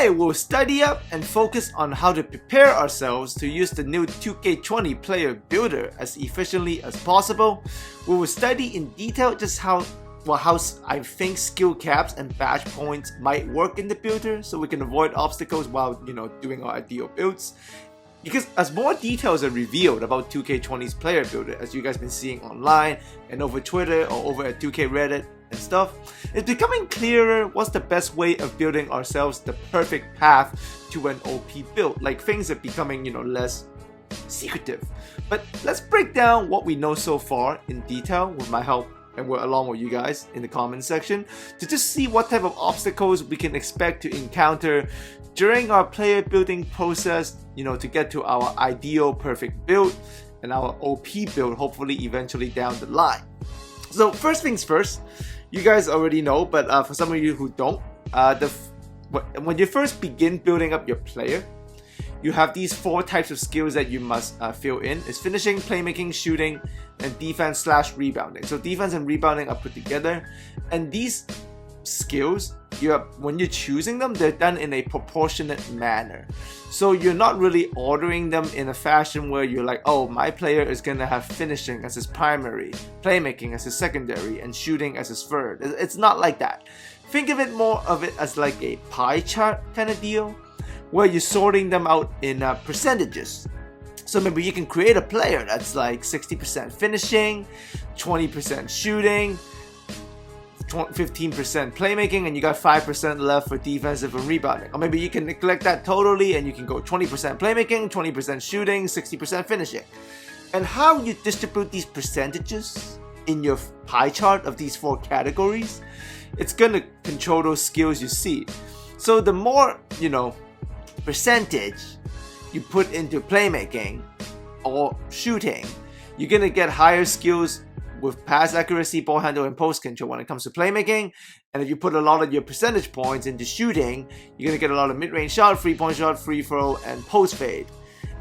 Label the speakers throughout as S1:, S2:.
S1: Today, we'll study up and focus on how to prepare ourselves to use the new 2K20 player builder as efficiently as possible. We will study in detail just how I think skill caps and badge points might work in the builder so we can avoid obstacles while doing our ideal builds. Because as more details are revealed about 2K20's player builder, as you guys been seeing online and over Twitter or over at 2K Reddit and stuff, it's becoming clearer what's the best way of building ourselves the perfect path to an OP build. Like, things are becoming less secretive. But let's break down what we know so far in detail with my help and along with you guys in the comment section to just see what type of obstacles we can expect to encounter during our player building process, to get to our ideal perfect build and our OP build, hopefully eventually down the line. So first things first, you guys already know, but for some of you who don't, when you first begin building up your player, you have these 4 types of skills that you must fill in. It's finishing, playmaking, shooting, and defense/rebounding. So defense and rebounding are put together, and these skills, when you're choosing them, they're done in a proportionate manner. So you're not really ordering them in a fashion where you're like, oh, my player is gonna have finishing as his primary, playmaking as his secondary, and shooting as his third. It's not like that. Think of it more of it as like a pie chart kind of deal, where you're sorting them out in percentages. So maybe you can create a player that's like 60% finishing, 20% shooting, 15% playmaking, and you got 5% left for defensive and rebounding. Or maybe you can neglect that totally and you can go 20% playmaking, 20% shooting, 60% finishing. And how you distribute these percentages in your pie chart of these 4 categories, it's gonna control those skills you see. So the more, percentage you put into playmaking or shooting, you're gonna get higher skills with pass accuracy, ball handle, and post control when it comes to playmaking. And if you put a lot of your percentage points into shooting, you're gonna get a lot of mid-range shot, 3-point shot, free throw, and post fade.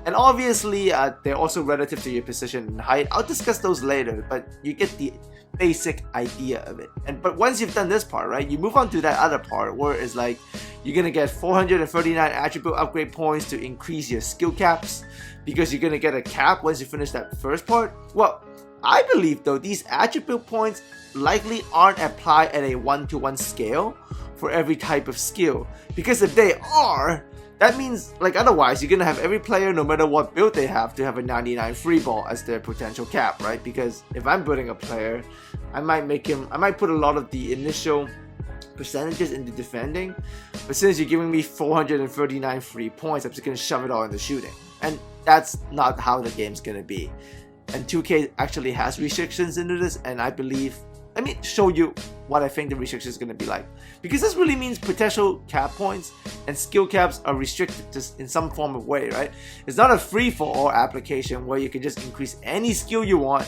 S1: And obviously, they're also relative to your position and height. I'll discuss those later, but you get the basic idea of it. But once you've done this part, right, you move on to that other part where it's like you're gonna get 439 attribute upgrade points to increase your skill caps, because you're gonna get a cap once you finish that first part. Well, I believe though these attribute points likely aren't applied at a 1-to-1 scale for every type of skill, because if they are, that means, like, otherwise you're gonna have every player, no matter what build they have, to have a 99 free ball as their potential cap, right? Because if I'm building a player, I might put a lot of the initial percentages into defending, but since you're giving me 439 free points, I'm just gonna shove it all into shooting. And that's not how the game's gonna be. And 2K actually has restrictions into this, and I believe, let me show you what I think the restriction is going to be like. Because this really means potential cap points and skill caps are restricted just in some form of way, right? It's not a free-for-all application where you can just increase any skill you want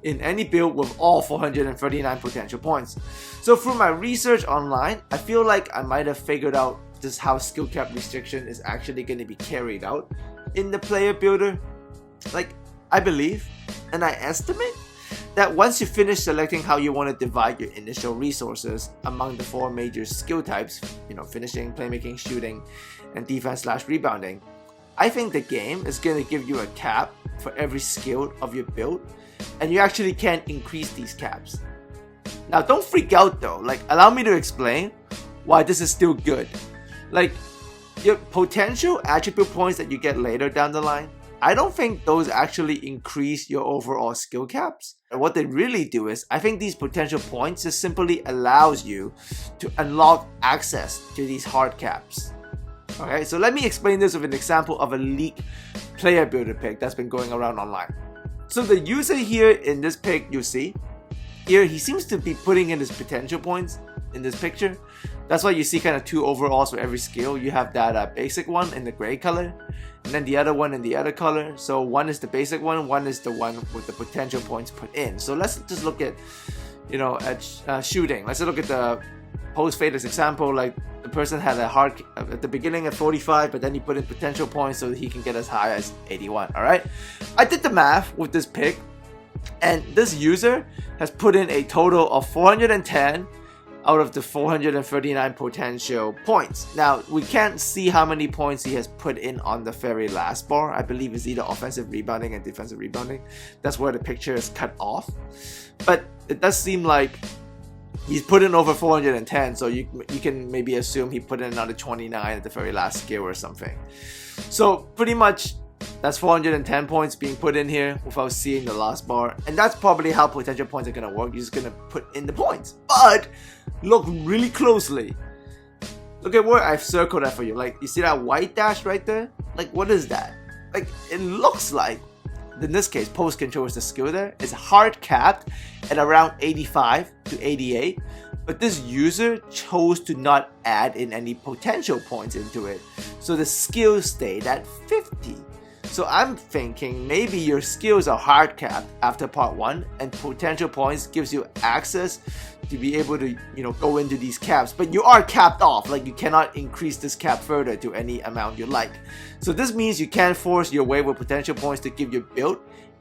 S1: in any build with all 439 potential points. So through my research online, I feel like I might have figured out just how skill cap restriction is actually going to be carried out in the player builder. Like, I believe and I estimate that once you finish selecting how you want to divide your initial resources among the 4 major skill types, finishing, playmaking, shooting, and defense/rebounding, I think the game is going to give you a cap for every skill of your build, and you actually can increase these caps. Now, don't freak out though, like, allow me to explain why this is still good. Like, your potential attribute points that you get later down the line, I don't think those actually increase your overall skill caps. And what they really do is, I think these potential points just simply allows you to unlock access to these hard caps. Okay, so let me explain this with an example of a leaked player builder pick that's been going around online. So the user here in this pick, you see, here he seems to be putting in his potential points in this picture. That's why you see kind of 2 overalls for every skill. You have that basic one in the gray color, and then the other one in the other color. So one is the basic one is the one with the potential points put in. So let's just look at, at shooting. Let's look at the post fade as example. Like, the person had a hard at the beginning at 45, but then he put in potential points so that he can get as high as 81. All right, I did the math with this pick, and this user has put in a total of 410 out of the 439 potential points. Now, we can't see how many points he has put in on the very last bar. I believe it's either offensive rebounding and defensive rebounding. That's where the picture is cut off. But it does seem like he's put in over 410, so you can maybe assume he put in another 29 at the very last skill or something. So pretty much that's 410 points being put in here without seeing the last bar, and that's probably how potential points are gonna work. You're just gonna put in the points, but look really closely. Look at where I've circled that for you. Like, you see that white dash right there? Like, what is that? Like, it looks like, in this case, post control is the skill there. It's hard capped at around 85 to 88, but this user chose to not add in any potential points into it, so the skill stayed at 50. So I'm thinking maybe your skills are hard capped after part 1, and potential points gives you access to be able to, go into these caps, but you are capped off. Like, you cannot increase this cap further to any amount you like. So this means you can't force your way with potential points to give your build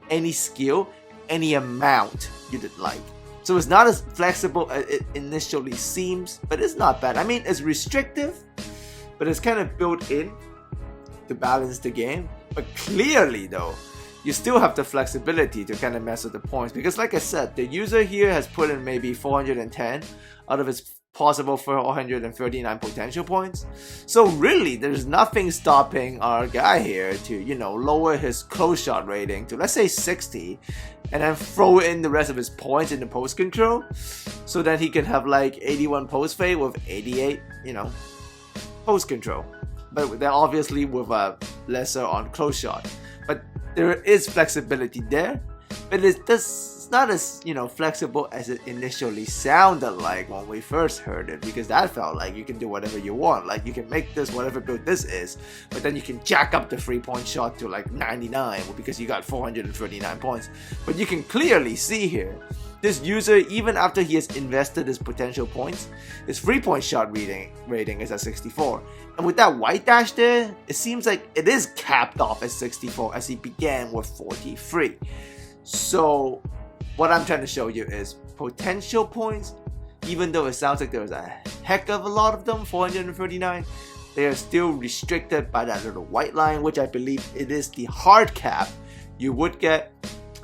S1: any skill, any amount you did like. So it's not as flexible as it initially seems, but it's not bad. I mean, it's restrictive, but it's kind of built in to balance the game. But clearly though, you still have the flexibility to kind of mess with the points, because like I said, the user here has put in maybe 410 out of his possible 439 potential points. So really, there's nothing stopping our guy here to, lower his close shot rating to, let's say, 60, and then throw in the rest of his points in the post control, so that he can have like 81 post fade with 88, post control. But they're obviously with a lesser on close shot. But there is flexibility there, but it's not as flexible as it initially sounded like when we first heard it, because that felt like you can do whatever you want. Like, you can make this whatever build this is, but then you can jack up the 3-point shot to like 99 because you got 439 points. But you can clearly see here, this user, even after he has invested his potential points, his 3-point shot rating is at 64. And with that white dash there, it seems like it is capped off at 64 as he began with 43. So what I'm trying to show you is potential points, even though it sounds like there's a heck of a lot of them, 439, they are still restricted by that little white line, which I believe it is the hard cap you would get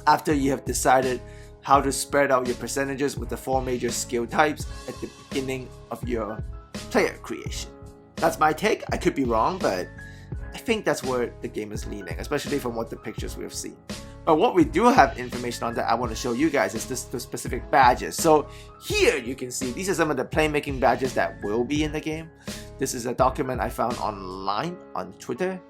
S1: after you have decided how to spread out your percentages with the 4 major skill types at the beginning of your player creation. That's my take. I could be wrong, but I think that's where the game is leaning, especially from what the pictures we have seen. But what we do have information on that I want to show you guys is the specific badges. So here you can see these are some of the playmaking badges that will be in the game. This is a document I found online on Twitter,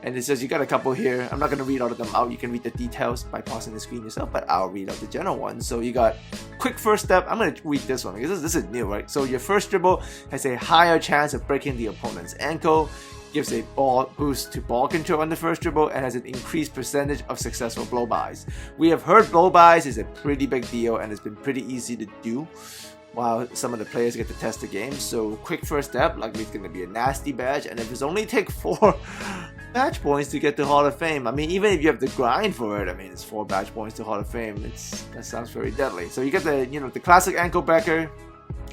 S1: and it says you got a couple here. I'm not going to read all of them out. You can read the details by pausing the screen yourself, but I'll read out the general ones. So you got quick first step. I'm going to read this one because this is new, right? So your first dribble has a higher chance of breaking the opponent's ankle, gives a ball boost to ball control on the first dribble, and has an increased percentage of successful blow-bys. We have heard blow-bys is a pretty big deal, and it's been pretty easy to do while some of the players get to test the game. So quick first step, likely it's going to be a nasty badge, and if it's only take 4 badge points to get to Hall of Fame, I mean, even if you have to grind for it, I mean, it's 4 badge points to Hall of Fame. That sounds very deadly. So you get the the classic ankle breaker,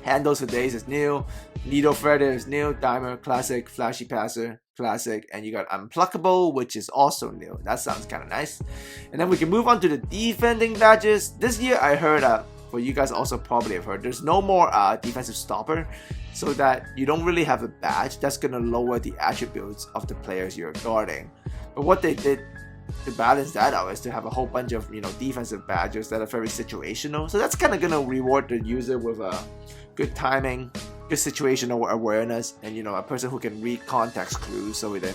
S1: handles for days is new, needle threader is new, dimer, classic, flashy passer, classic, and you got unpluckable, which is also new. That sounds kind of nice. And then we can move on to the defending badges. This year I heard well, you guys also probably have heard, there's no more defensive stopper, so that you don't really have a badge that's going to lower the attributes of the players you're guarding. But what they did to balance that out is to have a whole bunch of defensive badges that are very situational. So that's kind of going to reward the user with good timing, good situational awareness, and a person who can read context clues, so then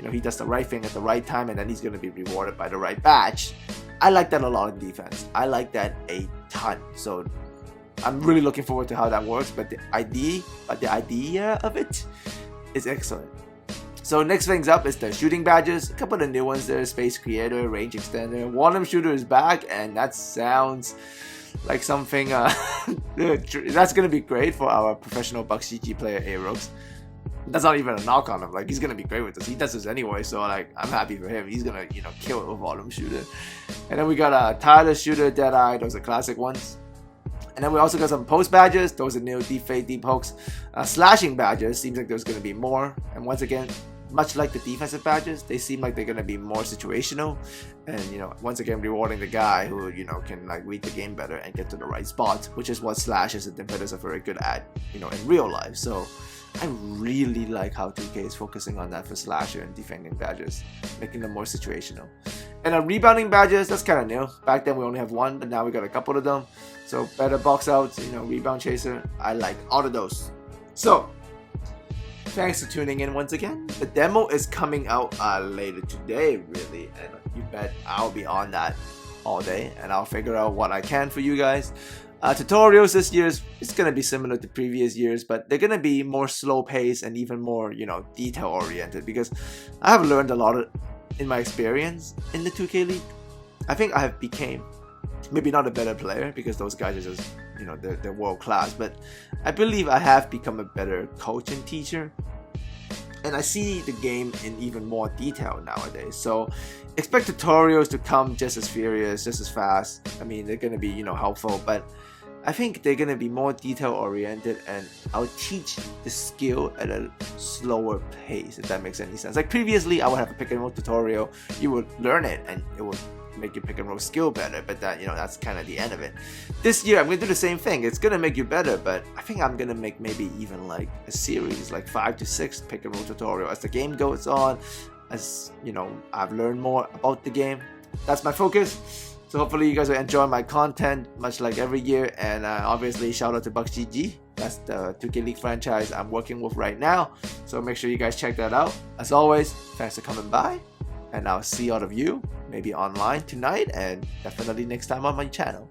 S1: he does the right thing at the right time, and then he's going to be rewarded by the right badge. I like that a lot in defense. I like that a ton. So I'm really looking forward to how that works, but the idea of it is excellent. So next things up is the shooting badges. A couple of the new ones there: Space Creator, Range Extender, Volume Shooter is back, and that sounds like something that's gonna be great for our professional Bucks GG player Aerox. That's not even a knock on him. Like, he's gonna be great with this. He does this anyway, so like, I'm happy for him. He's gonna kill it with Volume Shooter. And then we got a Tireless Shooter, Deadeye. Those are classic ones. And then we also got some post badges. Those are new deep fade, deep hooks. Slashing badges, seems like there's going to be more. And once again, much like the defensive badges, they seem like they're going to be more situational. And, you know, once again, rewarding the guy who, you know, can like read the game better and get to the right spot, which is what slashes and defenders are very good at, you know, in real life. So I really like how 2K is focusing on that for slasher and defending badges, making them more situational. And rebounding badges, that's kind of new. Back then we only have one, but now we got a couple of them. So better box outs, you know, rebound chaser. I like all of those. So thanks for tuning in once again. The demo is coming out later today, really, and you bet I'll be on that all day, and I'll figure out what I can for you guys. Tutorials this year it's gonna be similar to previous years, but they're gonna be more slow paced and even more, you know, detail oriented, because I have learned a lot in my experience in the 2K League. I think I have became maybe not a better player, because those guys are just, you know, they're world class, but I believe I have become a better coach and teacher, and I see the game in even more detail nowadays. So expect tutorials to come just as furious, just as fast. I mean, they're gonna be, you know, helpful, but I think they're gonna be more detail oriented, and I'll teach the skill at a slower pace, if that makes any sense. Like previously, I would have a pick and roll tutorial, you would learn it and it would make your pick and roll skill better, but that, you know, that's kind of the end of it. This year I'm gonna do the same thing. It's gonna make you better, but I think I'm gonna make maybe even like a series, like 5 to 6 pick and roll tutorial as the game goes on, as you know, I've learned more about the game. That's my focus. So hopefully you guys will enjoy my content much like every year, and obviously shout out to Bucks GG. That's the 2K League franchise I'm working with right now, so make sure you guys check that out. As always, thanks for coming by, and I'll see all of you maybe online tonight and definitely next time on my channel.